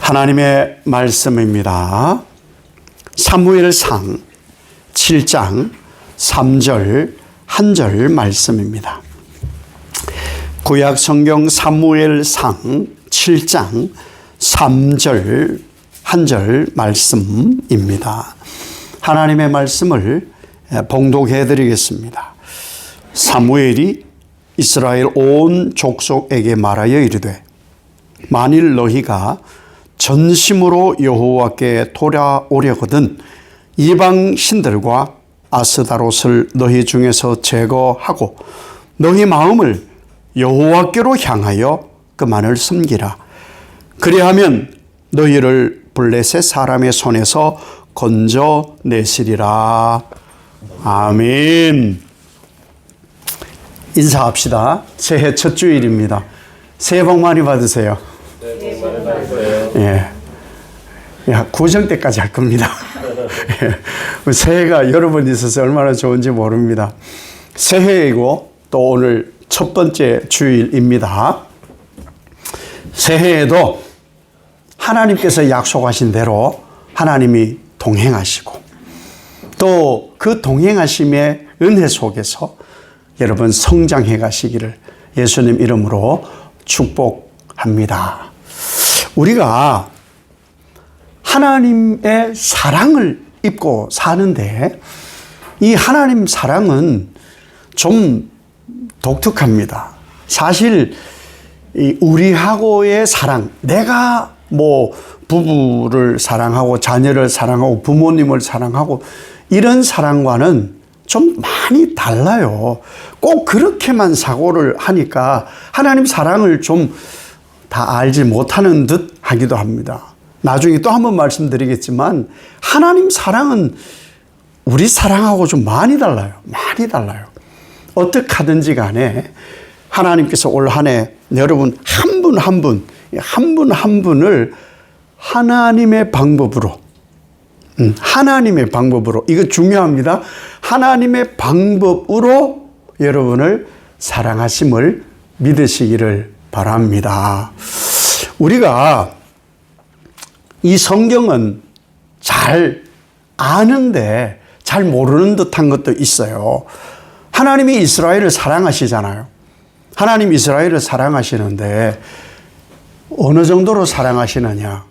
하나님의 말씀입니다. 사무엘상 7장 3절 한 절 말씀입니다. 구약 성경 사무엘상 7장 3절 한 절 말씀입니다. 하나님의 말씀을 봉독해 드리겠습니다. 사무엘이 이스라엘 온 족속에게 말하여 이르되 만일 너희가 전심으로 여호와께 돌아오려거든 이방 신들과 아스다롯을 너희 중에서 제거하고 너희 마음을 여호와께로 향하여 그만을 섬기라. 그리하면 너희를 블레셋 사람의 손에서 건져내시리라. 아멘. 인사합시다. 새해 첫 주일입니다. 새해 복 많이 받으세요. 새해 복 많이 받으세요. 예. 구정 때까지 할 겁니다. 새해가 여러 번 있어서 얼마나 좋은지 모릅니다. 새해이고 또 오늘 첫 번째 주일입니다. 새해에도 하나님께서 약속하신 대로 하나님이 동행하시고 또 그 동행하심의 은혜 속에서 여러분 성장해 가시기를 예수님 이름으로 축복합니다. 우리가 하나님의 사랑을 입고 사는데 이 하나님 사랑은 좀 독특합니다. 사실 우리하고의 사랑, 내가 부부를 사랑하고 자녀를 사랑하고 부모님을 사랑하고 이런 사랑과는 좀 많이 달라요. 꼭 그렇게만 사고를 하니까 하나님 사랑을 좀 다 알지 못하는 듯 하기도 합니다. 나중에 또 한 번 말씀드리겠지만 하나님 사랑은 우리 사랑하고 좀 많이 달라요. 많이 달라요. 어떻게 하든지 간에 하나님께서 올 한 해 여러분 한 분 한 분을 하나님의 방법으로 이거 중요합니다. 하나님의 방법으로 여러분을 사랑하심을 믿으시기를 바랍니다. 우리가 이 성경은 잘 아는데 잘 모르는 듯한 것도 있어요. 하나님이 이스라엘을 사랑하시잖아요. 하나님 이스라엘을 사랑하시는데 어느 정도로 사랑하시느냐.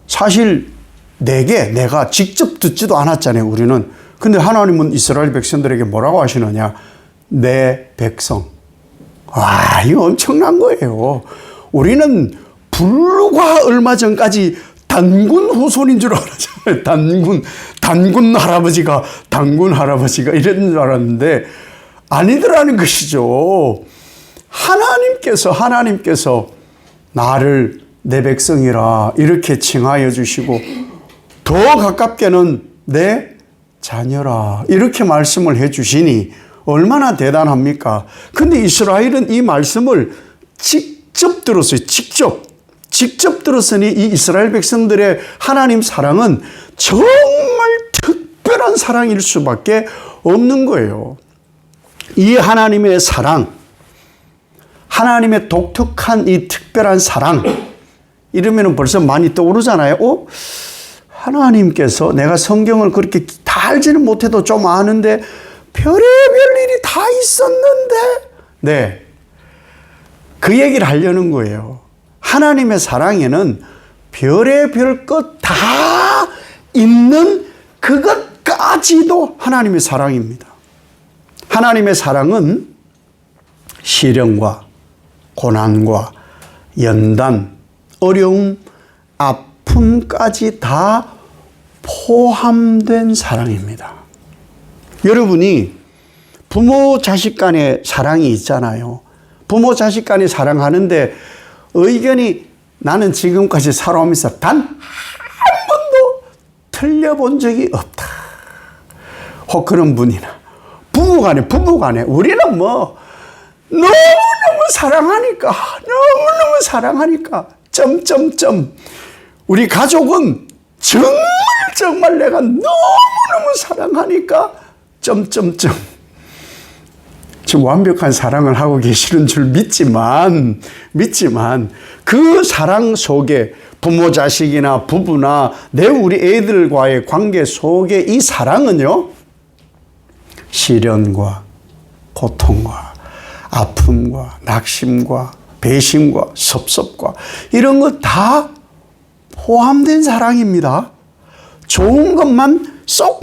사실 내가 직접 듣지도 않았잖아요, 우리는. 근데 하나님은 이스라엘 백성들에게 뭐라고 하시느냐. 내 백성. 와, 이거 엄청난 거예요. 우리는 불과 얼마 전까지 단군 후손인 줄 알았잖아요. 단군 할아버지가 이런 줄 알았는데 아니더라는 것이죠. 하나님께서 나를 내 백성이라 이렇게 칭하여 주시고 더 가깝게는 내 자녀라 이렇게 말씀을 해 주시니 얼마나 대단합니까? 근데 이스라엘은 이 말씀을 직접 들었어요. 직접 들었으니 이 이스라엘 백성들의 하나님 사랑은 정말 특별한 사랑일 수밖에 없는 거예요. 이 하나님의 사랑, 하나님의 독특한 이 특별한 사랑, 이러면 벌써 많이 떠오르잖아요. 하나님께서 내가 성경을 그렇게 다 알지는 못해도 좀 아는데 별의별 일이 다 있었는데, 네. 그 얘기를 하려는 거예요. 하나님의 사랑에는 별의별 것 다 있는 그것까지도 하나님의 사랑입니다. 하나님의 사랑은 시련과 고난과 연단, 어려움, 아픔까지 다 포함된 사랑입니다. 여러분이 부모 자식 간의 사랑이 있잖아요. 부모 자식 간의 사랑하는데 의견이 나는 지금까지 살아오면서 단 한 번도 틀려본 적이 없다. 혹 그런 분이나 부부간에 우리는 너무너무 사랑하니까 우리 가족은 정말 내가 너무너무 사랑하니까 지금 완벽한 사랑을 하고 계시는 줄 믿지만 그 사랑 속에 부모 자식이나 부부나 우리 애들과의 관계 속에 이 사랑은요, 시련과 고통과 아픔과 낙심과 배신과 섭섭과 이런 것 다 포함된 사랑입니다. 좋은 것만 쏙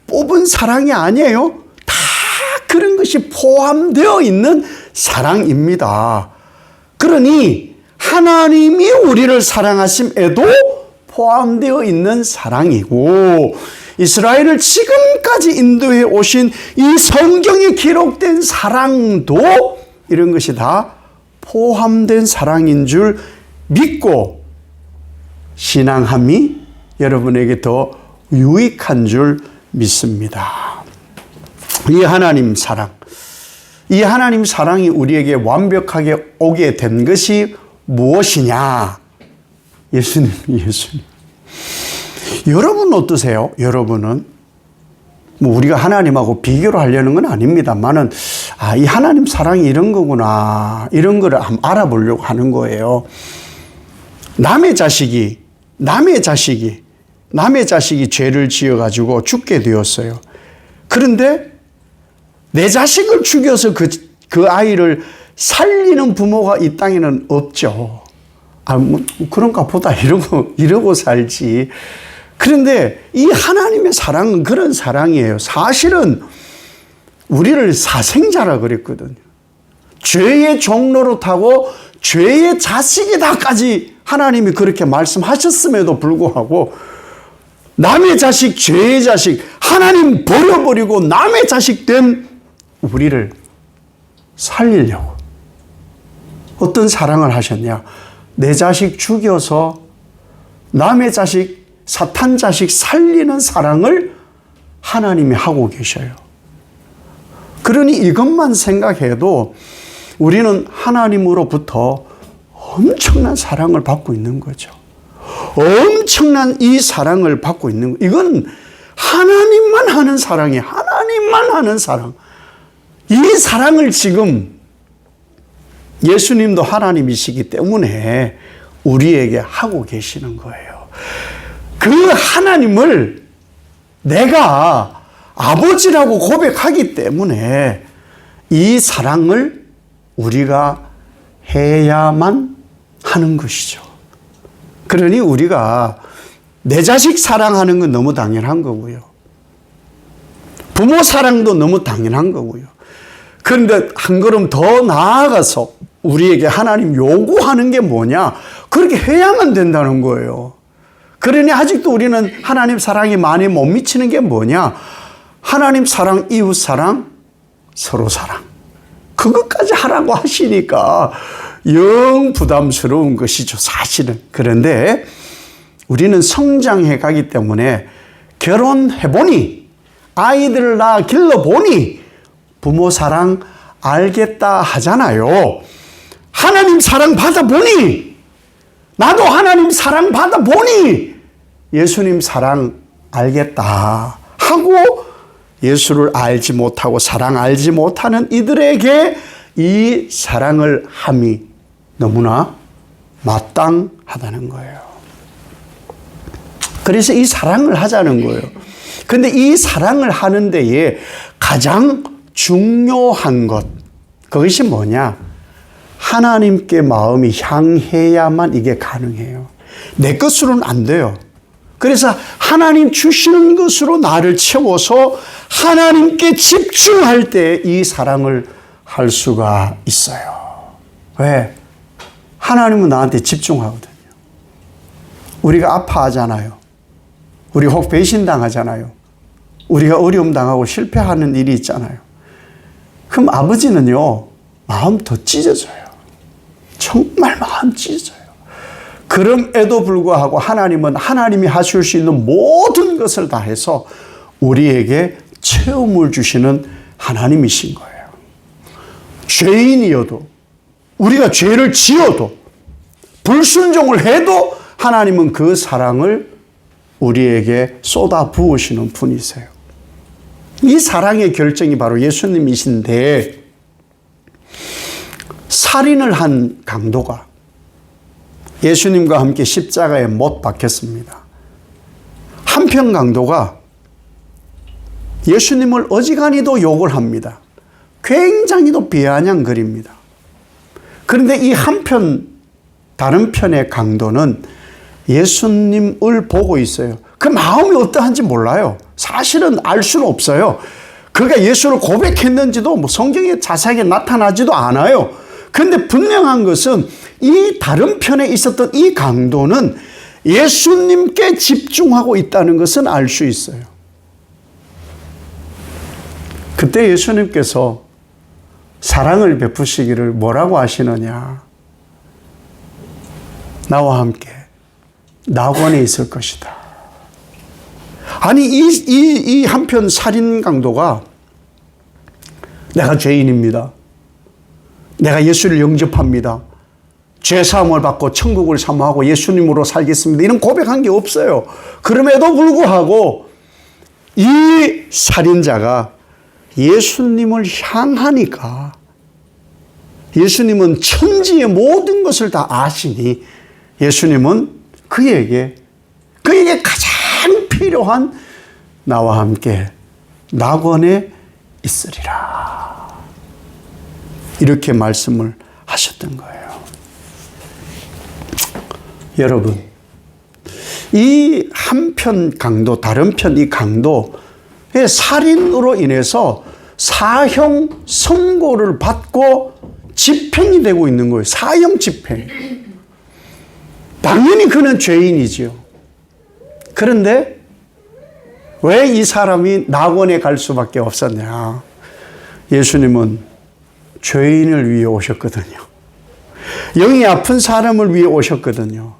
뽑은 사랑이 아니에요. 다 그런 것이 포함되어 있는 사랑입니다. 그러니 하나님이 우리를 사랑하심에도 포함되어 있는 사랑이고, 이스라엘을 지금까지 인도해 오신 이 성경에 기록된 사랑도 이런 것이 다 포함된 사랑인 줄 믿고 신앙함이 여러분에게 더 유익한 줄 믿습니다. 이 하나님 사랑이 우리에게 완벽하게 오게 된 것이 무엇이냐? 예수님. 여러분 어떠세요? 여러분은 우리가 하나님하고 비교를 하려는 건 아닙니다만은, 이 하나님 사랑이 이런 거구나, 이런 거를 한번 알아보려고 하는 거예요. 남의 자식이 죄를 지어가지고 죽게 되었어요. 그런데 내 자식을 죽여서 그 아이를 살리는 부모가 이 땅에는 없죠. 그런가 보다 이러고 살지. 그런데 이 하나님의 사랑은 그런 사랑이에요. 사실은 우리를 사생자라 그랬거든요. 죄의 종로로 타고 죄의 자식이다까지 하나님이 그렇게 말씀하셨음에도 불구하고 남의 자식, 죄의 자식, 하나님 버려버리고 남의 자식 된 우리를 살리려고 어떤 사랑을 하셨냐? 내 자식 죽여서 남의 자식, 사탄 자식 살리는 사랑을 하나님이 하고 계셔요. 그러니 이것만 생각해도 우리는 하나님으로부터 엄청난 사랑을 받고 있는 거죠. 엄청난 이 사랑을 받고 있는 거. 이건 하나님만 하는 사랑이에요. 하나님만 하는 사랑. 이 사랑을 지금 예수님도 하나님이시기 때문에 우리에게 하고 계시는 거예요. 그 하나님을 내가 아버지라고 고백하기 때문에 이 사랑을 우리가 해야만 하는 것이죠. 그러니 우리가 내 자식 사랑하는 건 너무 당연한 거고요. 부모 사랑도 너무 당연한 거고요. 그런데 한 걸음 더 나아가서 우리에게 하나님 요구하는 게 뭐냐? 그렇게 해야만 된다는 거예요. 그러니 아직도 우리는 하나님 사랑이 많이 못 미치는 게 뭐냐? 하나님 사랑, 이웃 사랑, 서로 사랑. 그것까지 하라고 하시니까 영 부담스러운 것이죠, 사실은. 그런데 우리는 성장해 가기 때문에 결혼해보니, 아이들을 낳아 길러보니 부모 사랑 알겠다 하잖아요. 하나님 사랑 받아보니, 나도 하나님 사랑 받아보니 예수님 사랑 알겠다 하고, 예수를 알지 못하고 사랑 알지 못하는 이들에게 이 사랑을 함이 너무나 마땅하다는 거예요. 그래서 이 사랑을 하자는 거예요. 근데 이 사랑을 하는 데에 가장 중요한 것, 그것이 뭐냐? 하나님께 마음이 향해야만 이게 가능해요. 내 것으로는 안 돼요. 그래서 하나님 주시는 것으로 나를 채워서 하나님께 집중할 때 이 사랑을 할 수가 있어요. 왜? 하나님은 나한테 집중하거든요. 우리가 아파하잖아요. 우리 혹 배신당하잖아요. 우리가 어려움 당하고 실패하는 일이 있잖아요. 그럼 아버지는요, 마음 더 찢어져요. 정말 마음 찢어져요. 그럼에도 불구하고 하나님은 하나님이 하실 수 있는 모든 것을 다해서 우리에게 체험을 주시는 하나님이신 거예요. 죄인이어도, 우리가 죄를 지어도, 불순종을 해도 하나님은 그 사랑을 우리에게 쏟아 부으시는 분이세요. 이 사랑의 결정이 바로 예수님이신데, 살인을 한 강도가 예수님과 함께 십자가에 못 박혔습니다. 한편 강도가 예수님을 어지간히도 욕을 합니다. 굉장히도 비아냥거립니다. 그런데 이 한편, 다른 편의 강도는 예수님을 보고 있어요. 그 마음이 어떠한지 몰라요. 사실은 알 수는 없어요. 그가 예수를 고백했는지도 뭐 성경에 자세하게 나타나지도 않아요. 그런데 분명한 것은 이 다른 편에 있었던 이 강도는 예수님께 집중하고 있다는 것은 알 수 있어요. 그때 예수님께서 사랑을 베푸시기를 뭐라고 하시느냐? 나와 함께 낙원에 있을 것이다. 아니, 이 한편 살인 강도가 내가 죄인입니다. 내가 예수를 영접합니다. 죄사함을 받고 천국을 사모하고 예수님으로 살겠습니다. 이런 고백한 게 없어요. 그럼에도 불구하고 이 살인자가 예수님을 향하니까 예수님은 천지의 모든 것을 다 아시니 예수님은 그에게 가장 필요한 나와 함께 낙원에 있으리라. 이렇게 말씀을 하셨던 거예요. 여러분, 이 한편 강도, 다른 편 이 강도의 살인으로 인해서 사형 선고를 받고 집행이 되고 있는 거예요. 사형 집행. 당연히 그는 죄인이지요. 그런데 왜 이 사람이 낙원에 갈 수밖에 없었냐? 예수님은 죄인을 위해 오셨거든요. 영이 아픈 사람을 위해 오셨거든요.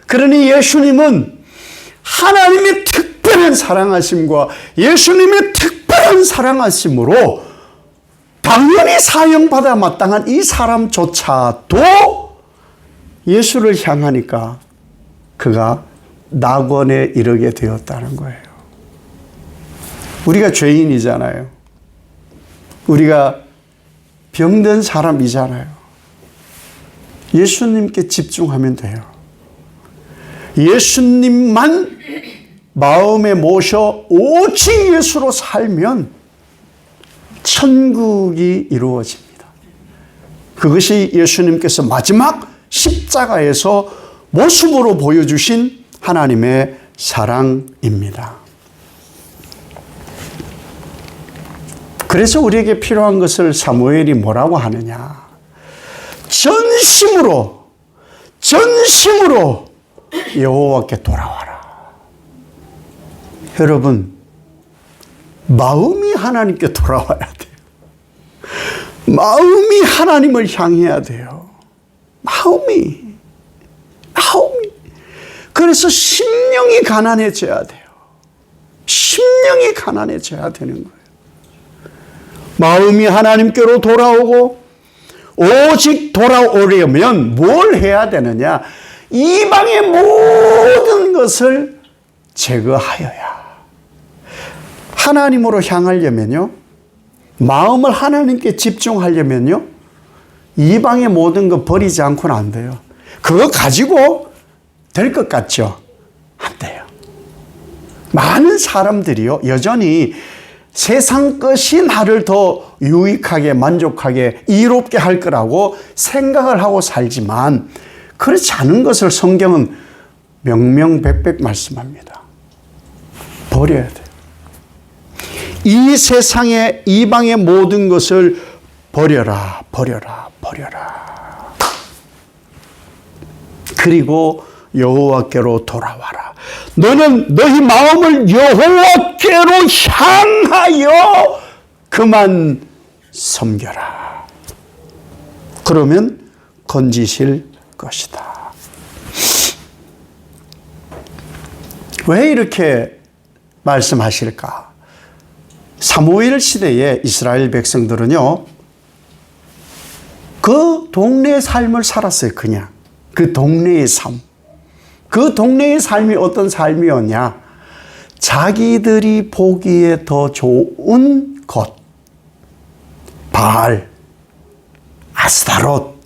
그러니 예수님은 하나님의 특별한 사랑하심과 예수님의 특별한 사랑하심으로 당연히 사형받아 마땅한 이 사람조차도 예수를 향하니까 그가 낙원에 이르게 되었다는 거예요. 우리가 죄인이잖아요. 우리가 병든 사람이잖아요. 예수님께 집중하면 돼요. 예수님만 마음에 모셔 오직 예수로 살면 천국이 이루어집니다. 그것이 예수님께서 마지막 십자가에서 모습으로 보여주신 하나님의 사랑입니다. 그래서 우리에게 필요한 것을 사무엘이 뭐라고 하느냐? 전심으로 여호와께 돌아와라. 여러분, 마음이 하나님께 돌아와야 돼요. 마음이 하나님을 향해야 돼요. 마음이. 그래서 심령이 가난해져야 돼요. 심령이 가난해져야 되는 거예요. 마음이 하나님께로 돌아오고 오직 돌아오려면 뭘 해야 되느냐? 이방의 모든 것을 제거하여야. 하나님으로 향하려면요, 마음을 하나님께 집중하려면요, 이방의 모든 것 버리지 않고는 안 돼요. 그거 가지고 될 것 같죠? 안 돼요. 많은 사람들이요, 여전히 세상 것이 나를 더 유익하게, 만족하게, 이롭게 할 거라고 생각을 하고 살지만 그렇지 않은 것을 성경은 명명백백 말씀합니다. 버려야 돼요. 이 세상의 이방의 모든 것을 버려라. 그리고 여호와께로 돌아와라. 너는 너희 마음을 여호와께로 향하여 그만 섬겨라. 그러면 건지실 것이다. 왜 이렇게 말씀하실까? 사무엘 시대에 이스라엘 백성들은요, 그 동네의 삶을 살았어요. 그냥 그 동네의 삶. 그 동네의 삶이 어떤 삶이었냐? 자기들이 보기에 더 좋은 것, 바알, 아스타롯,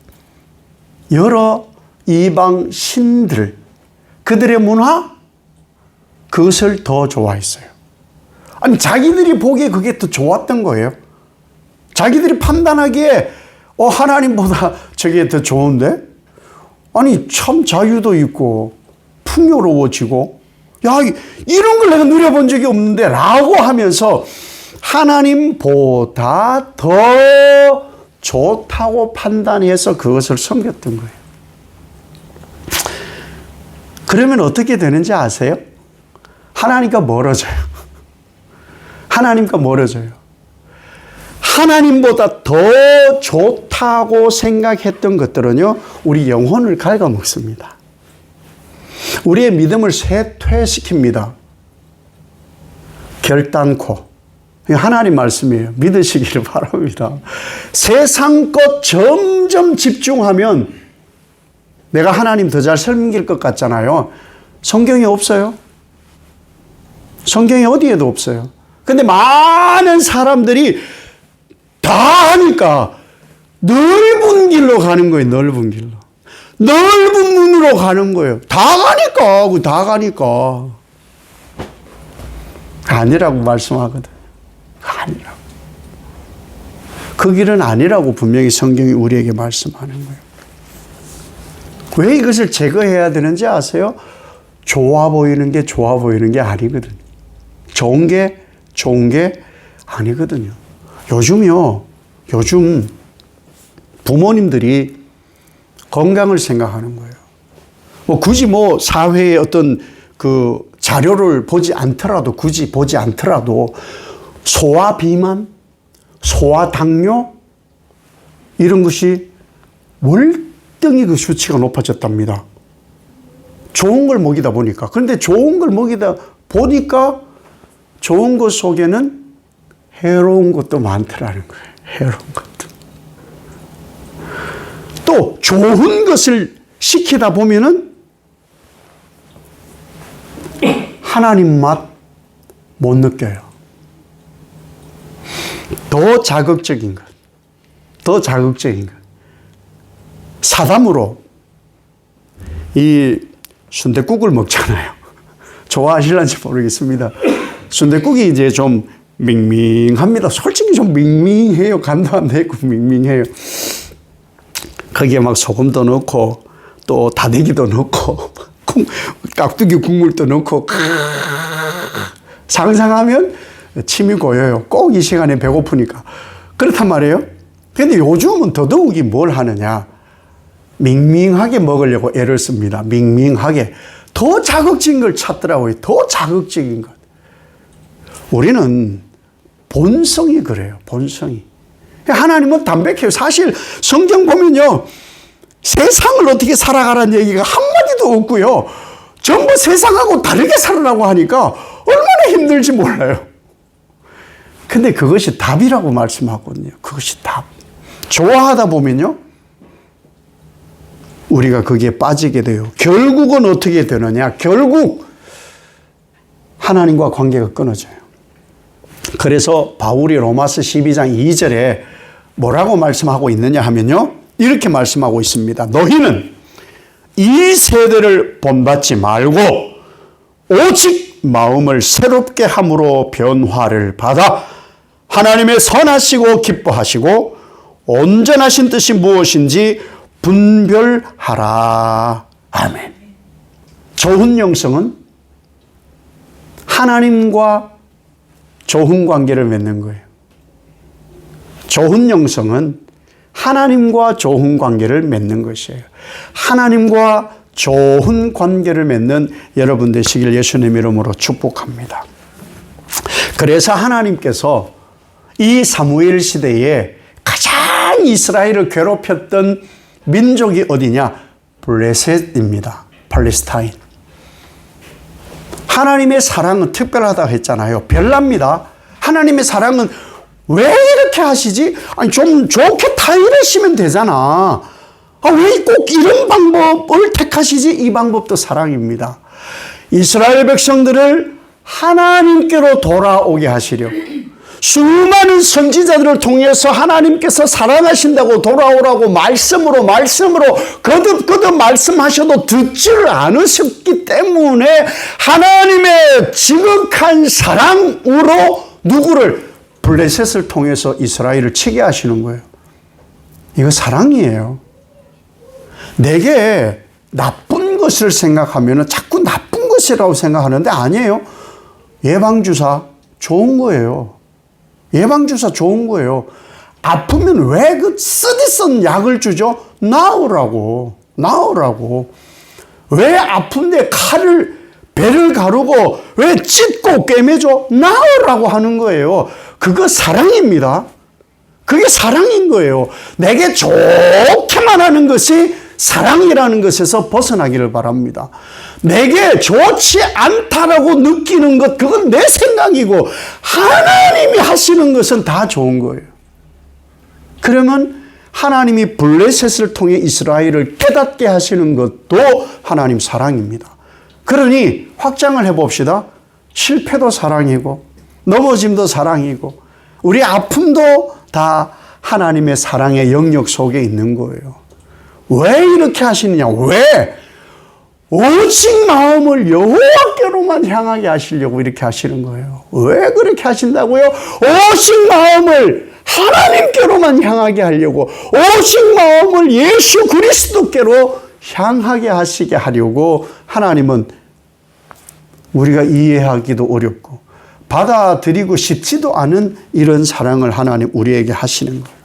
여러 이방 신들, 그들의 문화, 그것을 더 좋아했어요. 아니, 자기들이 보기에 그게 더 좋았던 거예요. 자기들이 판단하기에 하나님보다 저게 더 좋은데? 아니, 참 자유도 있고 풍요로워지고, 야, 이런 걸 내가 누려본 적이 없는데 라고 하면서 하나님보다 더 좋다고 판단해서 그것을 섬겼던 거예요. 그러면 어떻게 되는지 아세요? 하나님과 멀어져요. 하나님과 멀어져요. 하나님보다 더 좋다고 생각했던 것들은요, 우리 영혼을 갉아먹습니다. 우리의 믿음을 쇠퇴시킵니다. 결단코. 하나님 말씀이에요. 믿으시기를 바랍니다. 세상 것 점점 집중하면 내가 하나님 더 잘 섬길 것 같잖아요. 성경에 없어요. 성경에 어디에도 없어요. 근데 많은 사람들이 다 하니까 넓은 길로 가는 거예요. 넓은 길로. 넓은 문으로 가는 거예요. 다 가니까. 아니라고 말씀하거든. 아니라고. 그 길은 아니라고 분명히 성경이 우리에게 말씀하는 거예요. 왜 이것을 제거해야 되는지 아세요? 좋아 보이는 게 좋아 보이는 게 아니거든요. 좋은 게 아니거든요. 요즘 부모님들이 건강을 생각하는 거예요. 굳이 사회의 어떤 그 자료를 굳이 보지 않더라도 소화 비만, 소화 당뇨 이런 것이 월등히 그 수치가 높아졌답니다. 좋은 걸 먹이다 보니까. 그런데 좋은 걸 먹이다 보니까 좋은 것 속에는 해로운 것도 많더라는 거예요. 해로운 것도. 또 좋은 것을 시키다 보면은 하나님 맛 못 느껴요. 더 자극적인 것. 사담으로 이 순댓국을 먹잖아요. 좋아하실런지 모르겠습니다. 순댓국이 이제 좀 밍밍합니다. 솔직히 좀 밍밍해요. 간도 안 되고 밍밍해요. 거기에 막 소금도 넣고 또 다대기도 넣고 깍두기 국물도 넣고 상상하면 침이 고여요. 꼭 이 시간에 배고프니까. 그렇단 말이에요. 근데 요즘은 더더욱이 뭘 하느냐. 밍밍하게 먹으려고 애를 씁니다. 밍밍하게. 더 자극적인 걸 찾더라고요. 더 자극적인 것. 우리는 본성이 그래요. 본성이. 하나님은 담백해요. 사실 성경 보면요. 세상을 어떻게 살아가라는 얘기가 한마디도 없고요. 전부 세상하고 다르게 살으라고 하니까 얼마나 힘들지 몰라요. 근데 그것이 답이라고 말씀하거든요. 그것이 답. 좋아하다 보면요. 우리가 거기에 빠지게 돼요. 결국은 어떻게 되느냐. 결국 하나님과 관계가 끊어져요. 그래서 바울이 로마서 12장 2절에 뭐라고 말씀하고 있느냐 하면요. 이렇게 말씀하고 있습니다. 너희는 이 세대를 본받지 말고 오직 마음을 새롭게 함으로 변화를 받아 하나님의 선하시고 기뻐하시고 온전하신 뜻이 무엇인지 분별하라. 아멘. 좋은 영성은 하나님과 좋은 관계를 맺는 거예요. 좋은 영성은 하나님과 좋은 관계를 맺는 것이에요. 하나님과 좋은 관계를 맺는 여러분 되시길 예수님 이름으로 축복합니다. 그래서 하나님께서 이 사무엘 시대에 가장 이스라엘을 괴롭혔던 민족이 어디냐? 블레셋입니다. 팔레스타인. 하나님의 사랑은 특별하다고 했잖아요. 별납니다. 하나님의 사랑은 왜 이렇게 하시지? 아니, 좀 좋게 타이르시면 되잖아. 왜 꼭 이런 방법을 택하시지? 이 방법도 사랑입니다. 이스라엘 백성들을 하나님께로 돌아오게 하시려. 수많은 선지자들을 통해서 하나님께서 사랑하신다고 돌아오라고 말씀으로 거듭 말씀하셔도 듣지를 않으셨기 때문에 하나님의 지극한 사랑으로 누구를? 블레셋을 통해서 이스라엘을 치게 하시는 거예요. 이거 사랑이에요. 내게 나쁜 것을 생각하면 자꾸 나쁜 것이라고 생각하는데 아니에요. 예방주사 좋은 거예요. 예방주사 좋은 거예요. 아프면 왜 그 쓰디쓴 약을 주죠? 나으라고. 왜 아픈데 배를 가르고 왜 찢고 꿰매줘? 나으라고 하는 거예요. 그거 사랑입니다. 그게 사랑인 거예요. 내게 좋게만 하는 것이 사랑이라는 것에서 벗어나기를 바랍니다. 내게 좋지 않다라고 느끼는 것, 그건 내 생각이고 하나님이 하시는 것은 다 좋은 거예요. 그러면 하나님이 블레셋을 통해 이스라엘을 깨닫게 하시는 것도 하나님 사랑입니다. 그러니 확장을 해봅시다. 실패도 사랑이고 넘어짐도 사랑이고 우리 아픔도 다 하나님의 사랑의 영역 속에 있는 거예요. 왜 이렇게 하시느냐? 왜? 오직 마음을 여호와께로만 향하게 하시려고 이렇게 하시는 거예요. 왜 그렇게 하신다고요? 오직 마음을 하나님께로만 향하게 하려고, 오직 마음을 예수 그리스도께로 향하게 하시게 하려고 하나님은 우리가 이해하기도 어렵고 받아들이고 싶지도 않은 이런 사랑을 하나님 우리에게 하시는 거예요.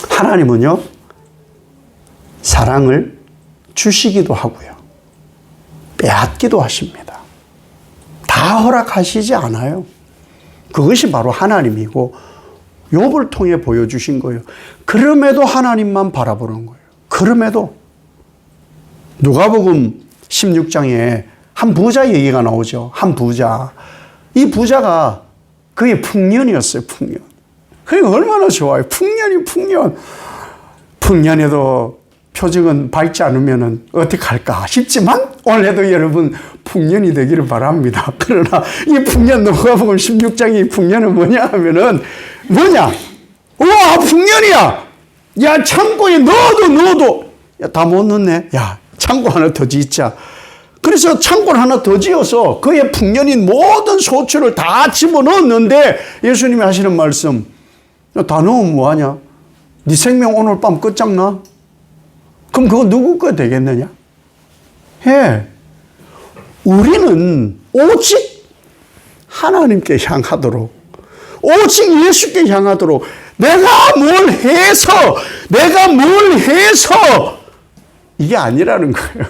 하나님은요, 사랑을 주시기도 하고요, 빼앗기도 하십니다. 다 허락하시지 않아요. 그것이 바로 하나님이고 욥을 통해 보여주신 거예요. 그럼에도 하나님만 바라보는 거예요. 그럼에도 누가복음 16장에 한 부자 얘기가 나오죠. 한 부자. 이 부자가 그의 풍년이었어요. 풍년. 그게 얼마나 좋아요. 풍년이 풍년. 풍년에도 표정은 밝지 않으면 어떻게 할까 싶지만 올해도 여러분 풍년이 되기를 바랍니다. 그러나 이 풍년, 누가복음 16장의 이 풍년은 뭐냐 하면은 뭐냐? 우와, 풍년이야. 야, 창고에 넣어도 다 못 넣네. 야, 창고 하나 더 짓자. 그래서 창고를 하나 더 지어서 그의 풍년인 모든 소출을 다 집어넣었는데 예수님이 하시는 말씀, 다 넣으면 뭐하냐? 네 생명 오늘 밤 끝장나? 그럼 그거 누구 거 되겠느냐? 예. 우리는 오직 하나님께 향하도록, 오직 예수께 향하도록 내가 뭘 해서 이게 아니라는 거예요.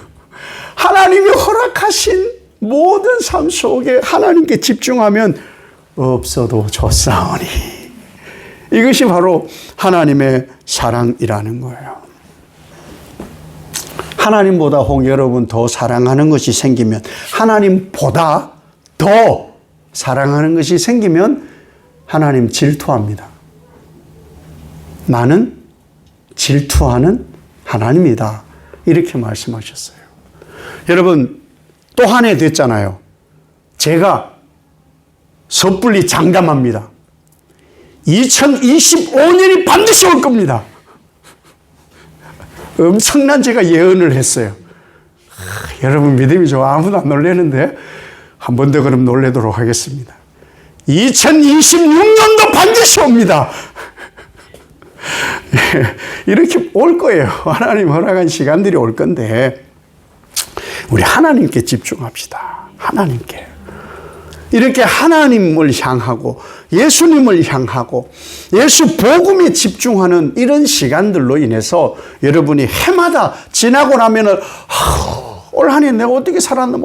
하나님이 허락하신 모든 삶 속에 하나님께 집중하면 없어도 좋사오니, 이것이 바로 하나님의 사랑이라는 거예요. 하나님보다 혹 여러분 더 사랑하는 것이 생기면, 하나님보다 더 사랑하는 것이 생기면 하나님 질투합니다. 나는 질투하는 하나님이다, 이렇게 말씀하셨어요. 여러분, 또 한 해 됐잖아요. 제가 섣불리 장담합니다. 2025년이 반드시 올 겁니다. 엄청난 제가 예언을 했어요. 여러분 믿음이 좋아. 아무도 안 놀라는데 한 번 더 그럼 놀래도록 하겠습니다. 2026년도 반드시 옵니다. 이렇게 올 거예요. 하나님 허락한 시간들이 올 건데 우리 하나님께 집중합시다. 하나님께. 이렇게 하나님을 향하고 예수님을 향하고 예수 복음에 집중하는 이런 시간들로 인해서 여러분이 해마다 지나고 나면은 올 한 해 내가 어떻게 살았나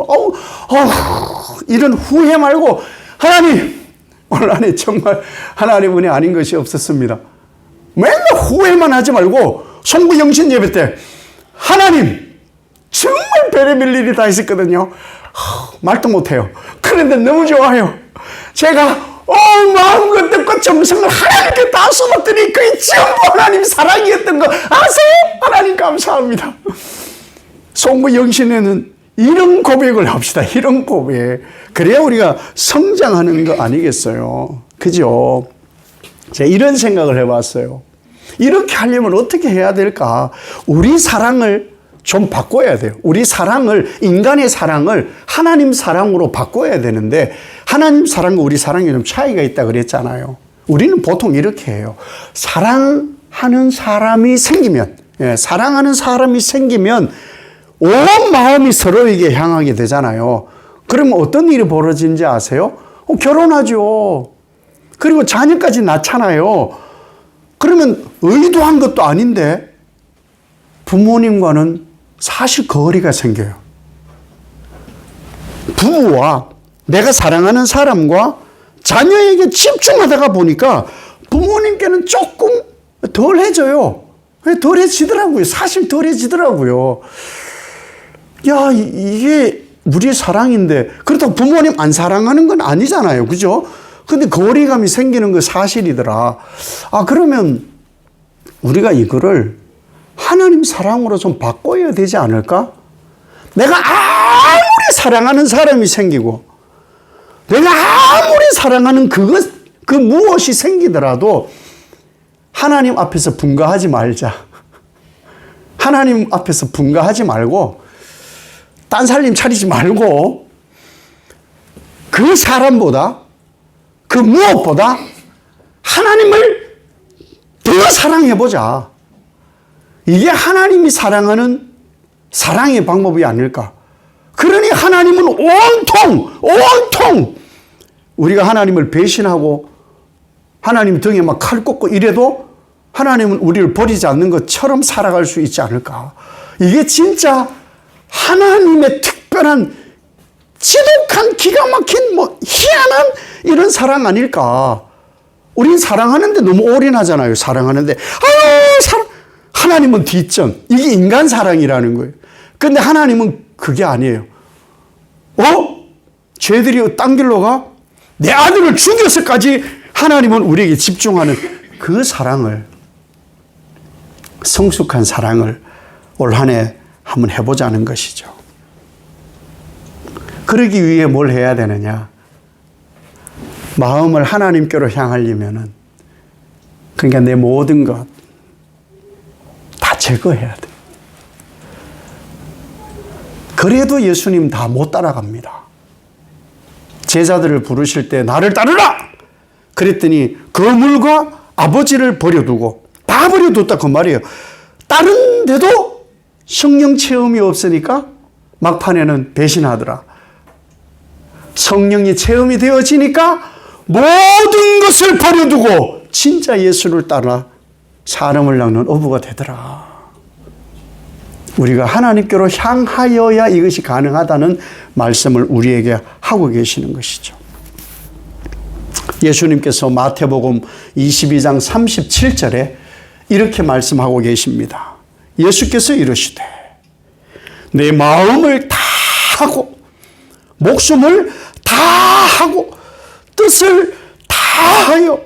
이런 후회 말고, 하나님 올 한 해 정말 하나님 은혜 아닌 것이 없었습니다. 맨날 후회만 하지 말고 송구 영신 예배 때 하나님 정말 별의별 일이 다 있었거든요. 말도 못해요. 그런데 너무 좋아요. 제가 마음껏 듣고 정성을 하나님께 다 쏟았더니 그게 전부 하나님 사랑이었던 거 아세요? 하나님 감사합니다. 송구 영신에는 이런 고백을 합시다. 이런 고백. 그래야 우리가 성장하는 거 아니겠어요? 그죠? 제가 이런 생각을 해봤어요. 이렇게 하려면 어떻게 해야 될까? 우리 사랑을 좀 바꿔야 돼요. 우리 사랑을, 인간의 사랑을 하나님 사랑으로 바꿔야 되는데, 하나님 사랑과 우리 사랑이 좀 차이가 있다 그랬잖아요. 우리는 보통 이렇게 해요. 사랑하는 사람이 생기면, 사랑하는 사람이 생기면 온 마음이 서로에게 향하게 되잖아요. 그러면 어떤 일이 벌어지는지 아세요? 결혼하죠. 그리고 자녀까지 낳잖아요. 그러면 의도한 것도 아닌데 부모님과는 사실 거리가 생겨요. 부부와 내가 사랑하는 사람과 자녀에게 집중하다가 보니까 부모님께는 조금 덜해져요. 덜해지더라고요. 사실 덜해지더라고요. 야, 이게 우리의 사랑인데, 그렇다고 부모님 안 사랑하는 건 아니잖아요. 그죠? 근데 거리감이 생기는 거 사실이더라. 그러면 우리가 이거를 하나님 사랑으로 좀 바꿔야 되지 않을까? 내가 아무리 사랑하는 사람이 생기고, 내가 아무리 사랑하는 그 무엇이 생기더라도 하나님 앞에서 분가하지 말자. 하나님 앞에서 분가하지 말고, 딴 살림 차리지 말고, 그 사람보다, 그 무엇보다 하나님을 더 사랑해보자. 이게 하나님이 사랑하는 사랑의 방법이 아닐까. 그러니 하나님은 온통 우리가 하나님을 배신하고 하나님 등에 막 칼 꽂고 이래도 하나님은 우리를 버리지 않는 것처럼 살아갈 수 있지 않을까. 이게 진짜 하나님의 특별한 지독한 기가 막힌 희한한 이런 사랑 아닐까. 우린 사랑하는데 너무 올인하잖아요. 사랑하는데 하나님은 뒷전. 이게 인간 사랑이라는 거예요. 근데 하나님은 그게 아니에요. 쟤들이 딴 길로 가? 내 아들을 죽여서까지 하나님은 우리에게 집중하는 그 사랑을, 성숙한 사랑을 올 한 해 한번 해보자는 것이죠. 그러기 위해 뭘 해야 되느냐? 마음을 하나님께로 향하려면은, 그러니까 내 모든 것 다 제거해야 돼. 그래도 예수님 다 못 따라갑니다. 제자들을 부르실 때 나를 따르라! 그랬더니 거물과 아버지를 버려두고, 다 버려뒀다 그 말이에요. 따른데도 성령 체험이 없으니까 막판에는 배신하더라. 성령이 체험이 되어지니까 모든 것을 버려두고 진짜 예수를 따라 사람을 낚는 어부가 되더라. 우리가 하나님께로 향하여야 이것이 가능하다는 말씀을 우리에게 하고 계시는 것이죠. 예수님께서 마태복음 22장 37절에 이렇게 말씀하고 계십니다. 예수께서 이르시되 내 마음을 다 하고 목숨을 다 하고 뜻을 다 하여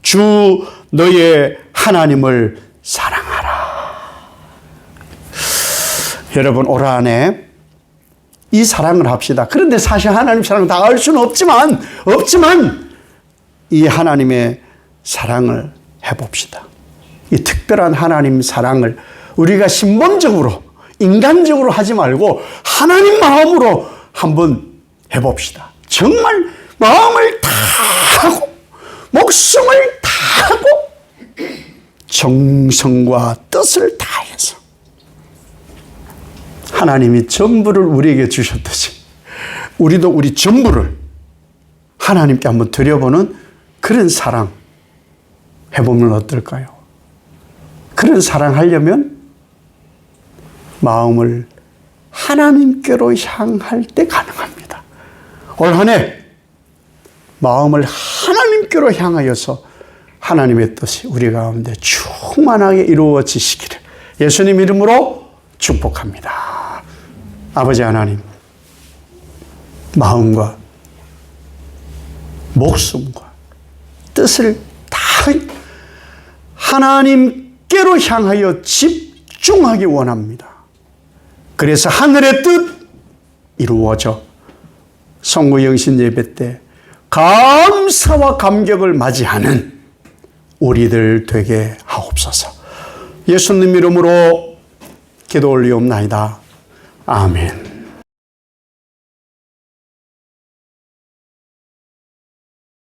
주 너의 하나님을 사랑하라. 여러분 올 한해 이 사랑을 합시다. 그런데 사실 하나님 사랑을 다 알 수는 없지만 이 하나님의 사랑을 해봅시다. 이 특별한 하나님 사랑을 우리가 신본적으로 인간적으로 하지 말고 하나님 마음으로 한번 해봅시다. 정말 마음을 다 하고 목숨을 다 하고 정성과 뜻을 다해서 하나님이 전부를 우리에게 주셨듯이 우리도 우리 전부를 하나님께 한번 드려보는 그런 사랑 해보면 어떨까요? 그런 사랑 하려면 마음을 하나님께로 향할 때 가능합니다. 올 한 해 마음을 하나님께로 향하여서 하나님의 뜻이 우리 가운데 충만하게 이루어지시기를 예수님 이름으로 축복합니다. 아버지 하나님, 마음과 목숨과 뜻을 다 하나님께로 향하여 집중하기 원합니다. 그래서 하늘의 뜻 이루어져 성구 영신 예배 때 감사와 감격을 맞이하는 우리들 되게 하옵소서. 예수님 이름으로 기도 올리옵나이다. 아멘.